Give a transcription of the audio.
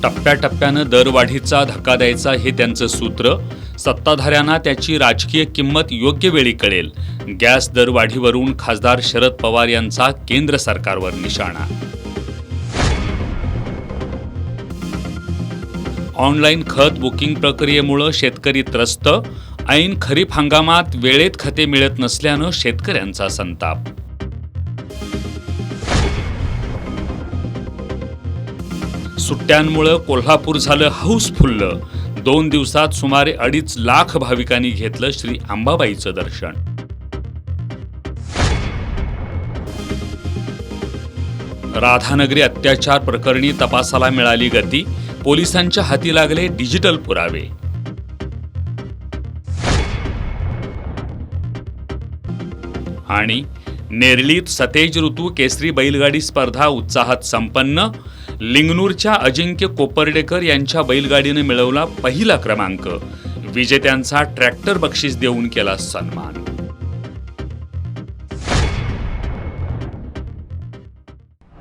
टप्प्याटप्प्यानं दरवाढीचा धक्का द्यायचा हे त्यांचं सूत्र. सत्ताधाऱ्यांना त्याची राजकीय किंमत योग्य वेळी कळेल. गॅस दरवाढीवरून खासदार शरद पवार यांचा केंद्र सरकारवर निशाणा. ऑनलाईन खत बुकिंग प्रक्रियेमुळे शेतकरी त्रस्त. ऐन खरीप हंगामात वेळेत खते मिळत नसल्यानं शेतकऱ्यांचा संताप. सुट्ट्यांमुळे कोल्हापूर झालं हाऊसफुल्ल. 2 दिवसात सुमारे 2.5 लाख भाविकांनी घेतलं श्री अंबाबाईचं दर्शन. राधानगरी अत्याचार प्रकरणी तपासाला मिळाली गती. पोलिसांच्या हाती लागले डिजिटल पुरावे. आणि नेरळीत सतेज ऋतू केसरी बैलगाडी स्पर्धा उत्साहात संपन्न. लिंगनूरच्या अजिंक्य कोपर्डेकर यांच्या बैलगाडीने मिळवला पहिला क्रमांक. विजेत्यांचा ट्रॅक्टर बक्षीस देऊन केला सन्मान.